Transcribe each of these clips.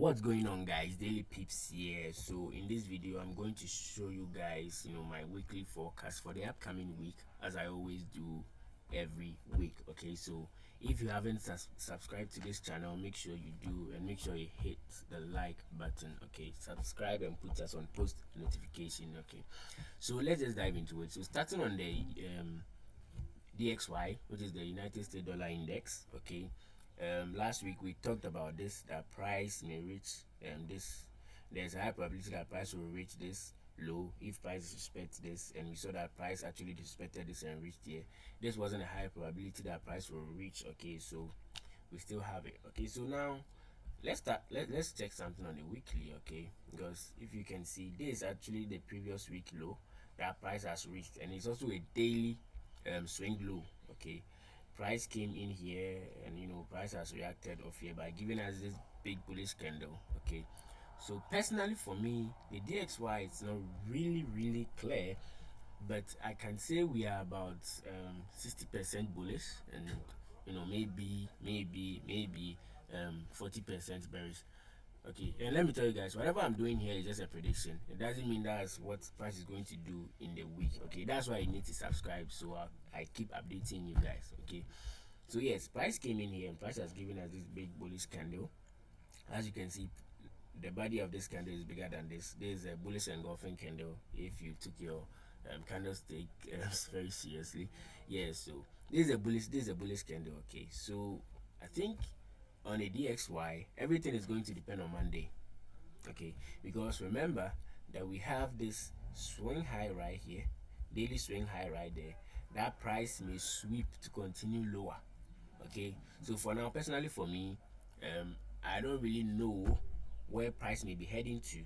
What's going on, guys? Daily Pips here. So in this video I'm going to show you guys my weekly forecast for the upcoming week, as I always do every week. Okay, so if you haven't subscribed to this channel, make sure you do, and make sure you hit the like button. Okay, subscribe and put us on post notification. Okay, so let's just dive into it. So starting on the DXY, which is the United States Dollar Index. Okay, last week we talked about this, that price may reach this. There's a high probability that price will reach this low if price respect this, and we saw that price actually respected this and reached here. This wasn't a high probability that price will reach. Okay, so we still have it. Okay, so now let's check something on the weekly. Okay, because if you can see, this is actually the previous week low that price has reached, and it's also a daily swing low. Okay, price came in here, and price has reacted off here by giving us this big bullish candle. Okay, so personally for me, the DXY is not really clear, but I can say we are about 60% bullish, and maybe 40% bearish. Okay, and let me tell you guys, whatever I'm doing here is just a prediction. It doesn't mean that's what price is going to do in the week. Okay, that's why you need to subscribe, so I keep updating you guys. Okay, so yes, price came in here and price has given us this big bullish candle. As you can see, the body of this candle is bigger than this. This is a bullish engulfing candle if you took your candlestick very seriously. Yes, so this is a bullish candle. Okay, so I think on a DXY, everything is going to depend on Monday. Okay, because remember that we have this swing high right here, daily swing high right there. That price may sweep to continue lower. Okay, so for now, personally for me, I don't really know where price may be heading to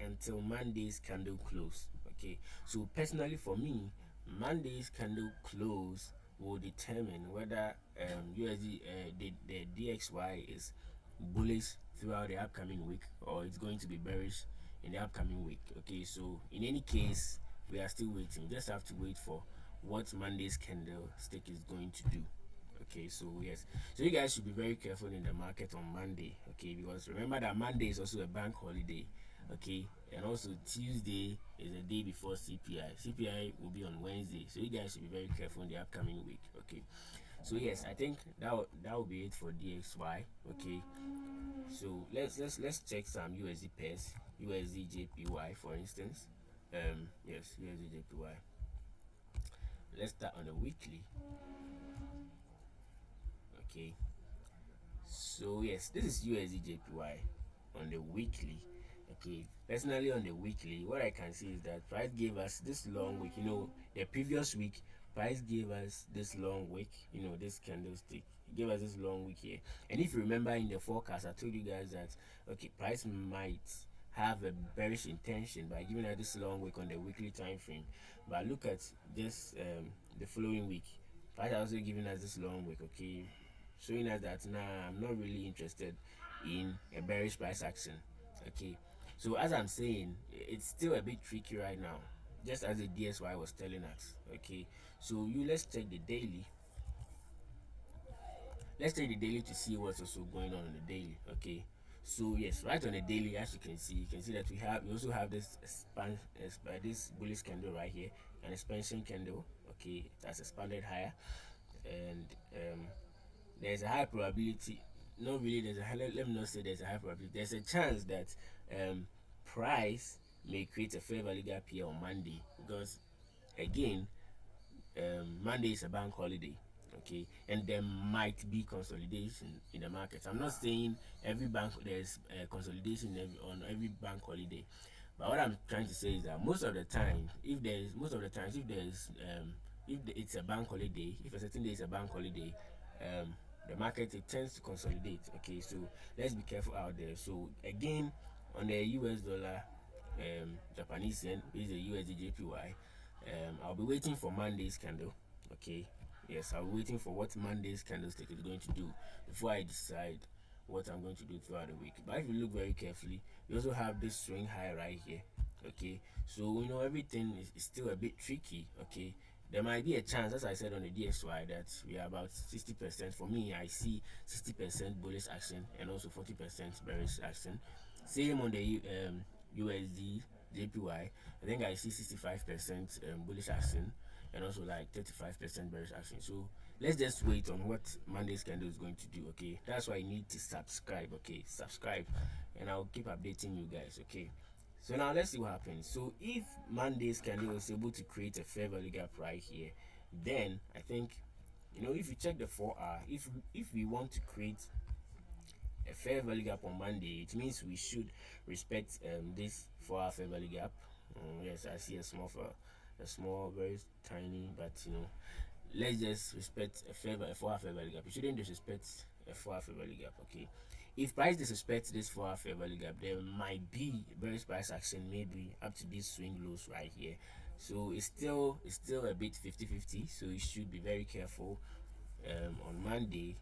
until Monday's candle close. Okay, so personally for me, Monday's candle close will determine whether USD the DXY is bullish throughout the upcoming week, or it's going to be bearish in the upcoming week. Okay, so in any case, we are still waiting. We just have to wait for what Monday's candlestick is going to do. Okay, so yes, so you guys should be very careful in the market on Monday. Okay, because remember that Monday is also a bank holiday. Okay, and also Tuesday is the day before CPI will be on Wednesday, so you guys should be very careful in the upcoming week. Okay, so yes, I think that will be it for DXY. Okay, so let's check some USD pairs, USDJPY for instance. Yes, USDJPY. Let's start on the weekly. Okay, so yes, this is USDJPY on the weekly. Okay, personally on the weekly, what I can see is that price gave us this long wick. The previous week price gave us this long wick, this candlestick. It gave us this long wick here, and if you remember in the forecast, I told you guys that okay, price might have a bearish intention by giving us this long wick on the weekly time frame. But look at this, the following week, price also giving us this long wick. Okay, showing us that I'm not really interested in a bearish price action. Okay, so as I'm saying, it's still a bit tricky right now, just as the DXY was telling us. Okay, so let's check the daily. Let's check the daily to see what's also going on the daily. Okay, so yes, right on the daily, as you can see that we also have this this bullish candle right here, an expansion candle. Okay, that's expanded higher, and there's a high probability, not really, let me not say there's a high probability, there's a chance that price may create a fair value gap here on Monday, because again, Monday is a bank holiday. Okay, and there might be consolidation in the market. I'm not saying every bank there's consolidation on every bank holiday, but what I'm trying to say is that most of the time, if it's a bank holiday, if a certain day is a bank holiday, the market, it tends to consolidate. Okay, so let's be careful out there. So again, on the US dollar, Japanese yen, which is the USDJPY, I'll be waiting for Monday's candle. Okay, yes, I'll be waiting for what Monday's candlestick is going to do before I decide what I'm going to do throughout the week. But if you look very carefully, we also have this swing high right here. Okay, so everything is still a bit tricky. Okay, there might be a chance, as I said on the DXY, that we are about 60%. For me, I see 60% bullish action and also 40% bearish action. Same on the USDJPY. I think I see 65% bullish action and also like 35% bearish action. So let's just wait on what Monday's candle is going to do. Okay, that's why you need to subscribe. Okay, subscribe, and I'll keep updating you guys. Okay. So now let's see what happens. So if Monday's candle was able to create a fair value gap right here, then I think, if you check the 4-hour, if we want to create a fair value gap on Monday, it means we should respect this 4-hour fair value gap. Yes, I see a small, very tiny, but let's just respect a 4-hour fair value gap. You shouldn't disrespect a 4-hour fair value gap. Okay. If price disrespects this 4-hour fair value gap, there might be bearish price action, maybe up to these swing lows right here. So it's still a bit 50-50. So you should be very careful on Monday.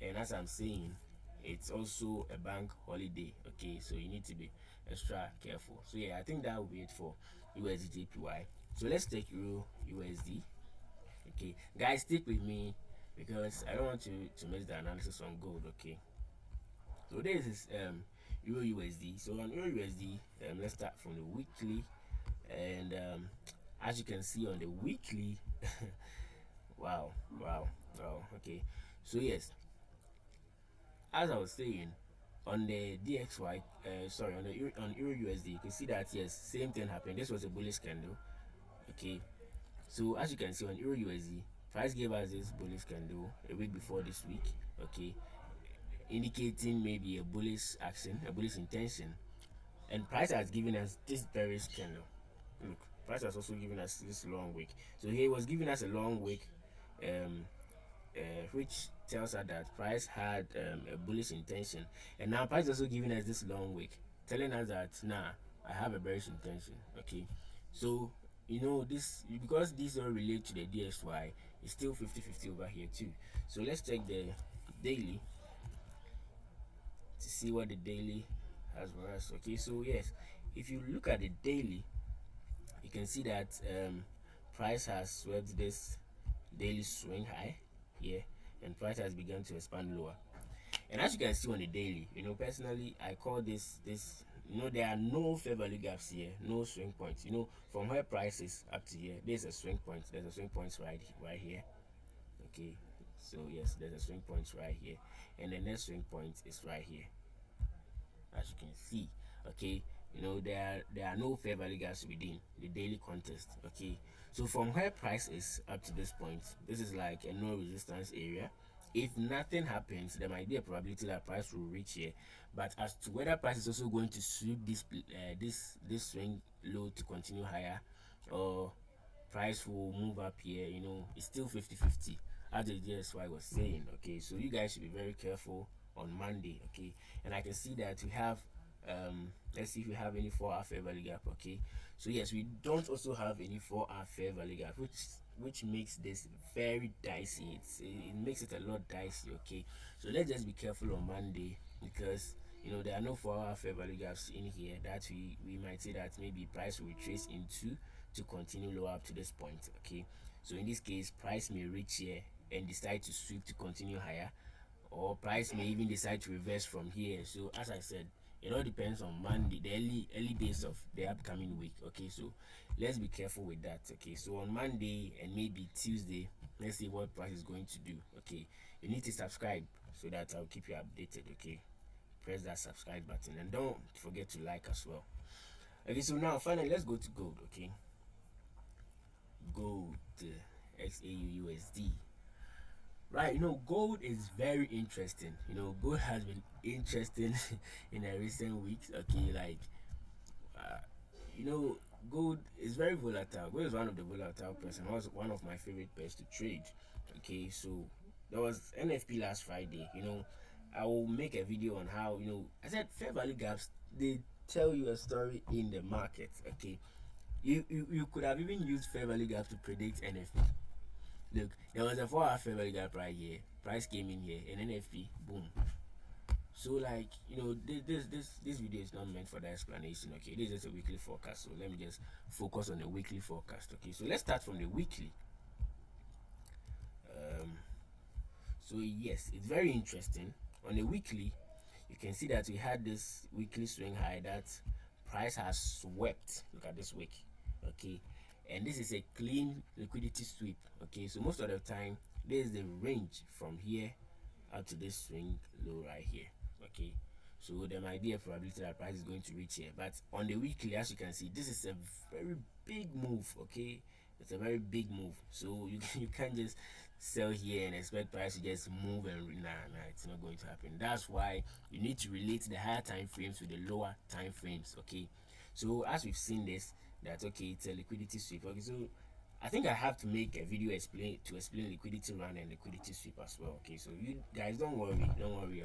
And as I'm saying, it's also a bank holiday. Okay, so you need to be extra careful. So yeah, I think that will be it for USDJPY. So let's take EURUSD. Okay, guys, stick with me because I don't want to miss the analysis on gold. Okay. So this is EURUSD. So on EURUSD, let's start from the weekly, and as you can see on the weekly, wow. Okay, so yes, as I was saying, on the DXY, on EURUSD, you can see that yes, same thing happened. This was a bullish candle. Okay, so as you can see on EURUSD, price gave us this bullish candle a week before this week. Okay, indicating maybe a bullish action, a bullish intention, and price has given us this bearish candle. Look, price has also given us this long wick. So he was giving us a long wick, which tells us that price had a bullish intention, and now price is also giving us this long wick, telling us that I have a bearish intention. Okay, so this, because these all relate to the DXY, it's still 50-50 over here too. So let's check the daily to see what the daily has for us. Okay, so yes, if you look at the daily, you can see that price has swept this daily swing high here, and price has begun to expand lower. And as you can see on the daily, personally, I call this there are no fair value gaps here, no swing points. From where price is up to here, there's a swing point. There's a swing point right here. Okay, so yes, there's a swing point right here, and the next swing point is right here, as you can see. Okay, there are no fair value gaps within the daily contest. Okay, so from where price is up to this point, this is like a no resistance area. If nothing happens, there might be a probability that price will reach here, but as to whether price is also going to sweep this swing low to continue higher, or price will move up here, it's still 50-50, as the DXY was saying. Okay, so you guys should be very careful on Monday. Okay, and I can see that we have let's see if we have any 4-hour fair value gap. Okay, so yes, we don't also have any 4-hour fair value gap, which makes this very dicey. It makes it a lot dicey. Okay, so let's just be careful on Monday, because there are no 4-hour fair value gaps in here that we might say that maybe price will retrace into to continue lower up to this point. Okay, so in this case, price may reach here and decide to sweep to continue higher, or price may even decide to reverse from here. So as I said, it all depends on Monday, the early days of the upcoming week. Okay, so let's be careful with that. Okay, so on Monday and maybe Tuesday, let's see what price is going to do. Okay, you need to subscribe so that I'll keep you updated. Okay, press that subscribe button and don't forget to like as well. Okay, so now finally let's go to gold. Okay, gold, XAUUSD. Right, gold is very interesting. Gold has been interesting in the recent weeks. Okay, like gold is very volatile. Gold is one of the volatile pairs, and was one of my favorite pairs to trade. Okay, so there was NFP last Friday. I will make a video on how I said fair value gaps, they tell you a story in the market. Okay, you could have even used fair value gaps to predict NFP. Look, there was a 4-hour fair value gap right here. Price came in here, and NFP, boom, So like, this video is not meant for the explanation. Okay, this is just a weekly forecast, so let me just focus on the weekly forecast. Okay, so let's start from the weekly. So yes, it's very interesting. On the weekly, you can see that we had this weekly swing high that price has swept. Look at this week. Okay, and this is a clean liquidity sweep. Okay, so most of the time this is the range from here up to this swing low right here. Okay, so there might be a probability that price is going to reach here, but on the weekly, as you can see, this is a very big move. Okay, it's a very big move, so you can't just sell here and expect price to just move and nah, it's not going to happen. That's why you need to relate the higher time frames with the lower time frames. Okay, so as we've seen this, that okay, it's a liquidity sweep. Okay, so I think I have to make a video explain liquidity run and liquidity sweep as well. Okay, so you guys don't worry.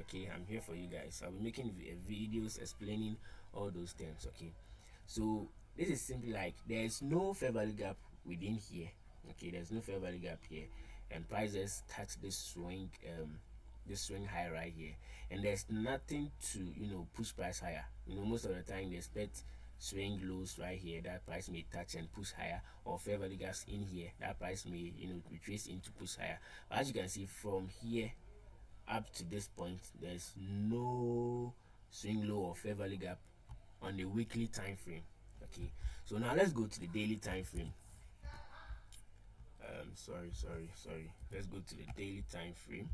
Okay, I'm here for you guys. I'll be making videos explaining all those terms. Okay, so this is simply like there's no fair value gap within here. Okay, there's no fair value gap here, and prices touch this swing high right here, and there's nothing to push price higher. Most of the time they expect swing lows right here that price may touch and push higher, or fair value gaps in here that price may retrace into push higher. But as you can see, from here up to this point, there's no swing low or fair value gap on the weekly time frame. Okay, so now let's go to the daily time frame. Sorry, let's go to the daily time frame.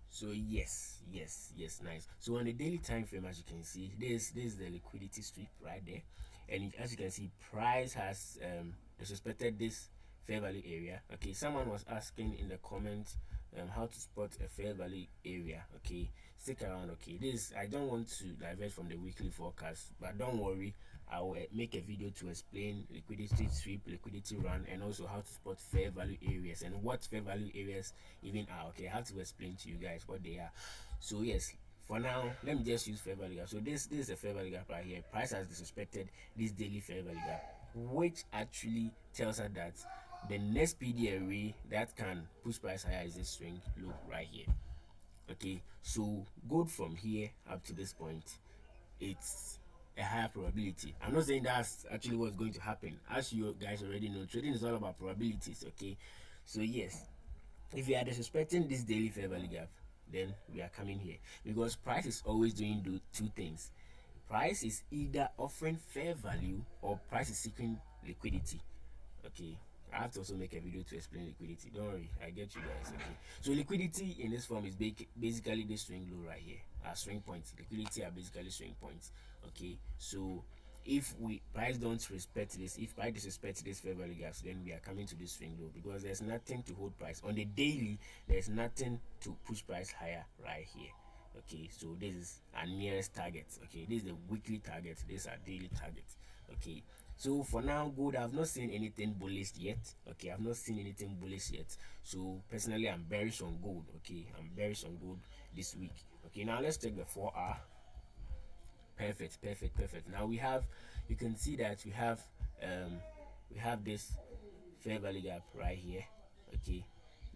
So yes, nice. So on the daily time frame, as you can see, this is the liquidity sweep right there, and as you can see, price has disrespected this fair value area. Okay, someone was asking in the comments how to spot a fair value area. Okay, stick around. Okay, I don't want to divert from the weekly forecast, but don't worry, I will make a video to explain liquidity sweep, liquidity run, and also how to spot fair value areas and what fair value areas even are. Okay, I have to explain to you guys what they are. So yes, for now, let me just use fair value gap. So this is a fair value gap right here. Price has disrespected this daily fair value gap, which actually tells us that the next PD array that can push price higher is this swing low right here. Okay, so gold from here up to this point, it's a higher probability. I'm not saying that's actually what's going to happen. As you guys already know, trading is all about probabilities. Okay, so yes, if you are disrespecting this daily fair value gap, then we are coming here, because price is always doing two things. Price is either offering fair value or price is seeking liquidity. Okay, I have to also make a video to explain liquidity. Don't worry, I get you guys. Okay, so liquidity in this form is basically this swing low right here. Our swing points, liquidity are basically swing points. Okay, so if price don't respect this, if price disrespects this fair value gaps, then we are coming to this swing low, because there's nothing to hold price on the daily. There's nothing to push price higher right here. Okay, so this is our nearest target. Okay, this is the weekly target, this is our daily target. Okay, so for now, gold, I've not seen anything bullish yet. Okay, I've not seen anything bullish yet. So personally, I'm bearish on gold. Okay, I'm bearish on gold this week. Okay, now let's check the 4-hour. Perfect. Now you can see that we have this fair value gap right here. Okay,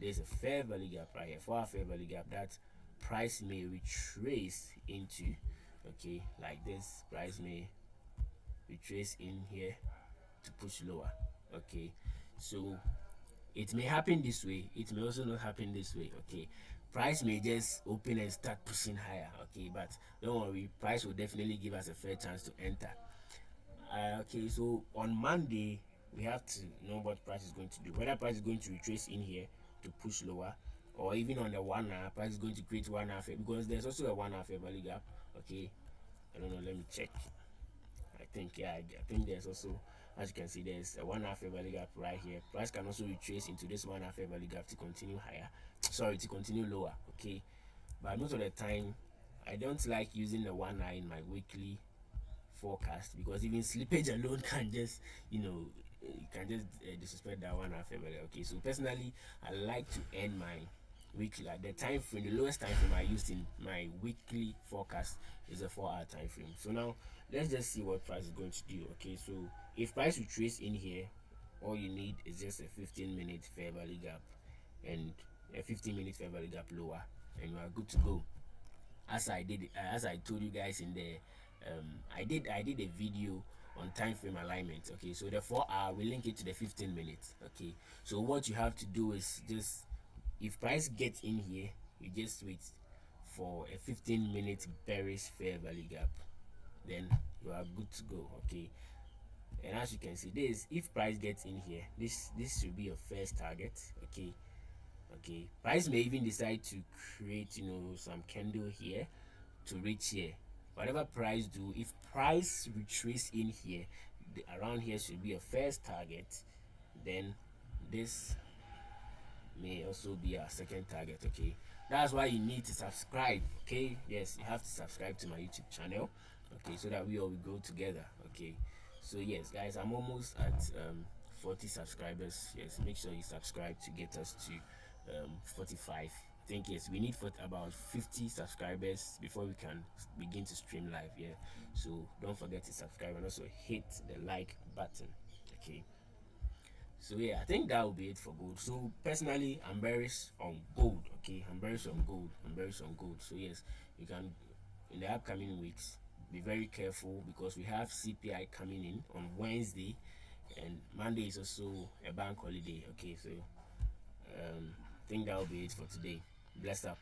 there's a fair value gap right here, 4-hour fair value gap that price may retrace into. Okay, like this, price may retrace in here to push lower. Okay, so it may happen this way, it may also not happen this way. Okay, price may just open and start pushing higher. Okay, but don't worry, price will definitely give us a fair chance to enter. Okay, so on Monday we have to know what price is going to do, whether price is going to retrace in here to push lower, or even on the 1 hour price is going to create 1 hour, because there's also a 1 hour fair value gap. Okay, I don't know, let me check. I think there's also, as you can see, there's a 1 hour fair value gap right here. Price can also retrace into this 1 hour fair value gap to continue higher, to continue lower. Okay, but most of the time I don't like using the 1 hour in my weekly forecast, because even slippage alone can just disrespect that 1 hour fair value. Okay, so personally I like to end my weekly, like the time frame, the lowest time frame I used in my weekly forecast is a 4-hour time frame. So now let's just see what price is going to do. Okay, so if price retrace in here, all you need is just a 15-minute fair value gap and a 15-minute fair value gap lower, and you are good to go. as I told you guys in the I did a video on time frame alignment. Okay, so the 4 hour we link it to the 15 minutes. Okay, so what you have to do is just, if price gets in here, you just wait for a 15-minute bearish fair value gap, then you are good to go. Okay, and as you can see, this, if price gets in here, this should be your first target. Okay, price may even decide to create, you know, some candle here to reach here. Whatever price do, if price retrace in here, around here should be your first target. Then this may also be our second target. Okay, that's why you need to subscribe. Okay, yes, you have to subscribe to my YouTube channel. Okay, so that we all will go together. Okay, so yes guys, I'm almost at 40 subscribers. Yes, make sure you subscribe to get us to 45. I think yes, we need for about 50 subscribers before we can begin to stream live. Yeah, so don't forget to subscribe and also hit the like button. Okay, so yeah, I think that will be it for gold. So personally, I'm bearish on gold. Okay, I'm bearish on gold. So yes, you can, in the upcoming weeks, be very careful because we have CPI coming in on Wednesday, and Monday is also a bank holiday. Okay, so I think that will be it for today. Bless up.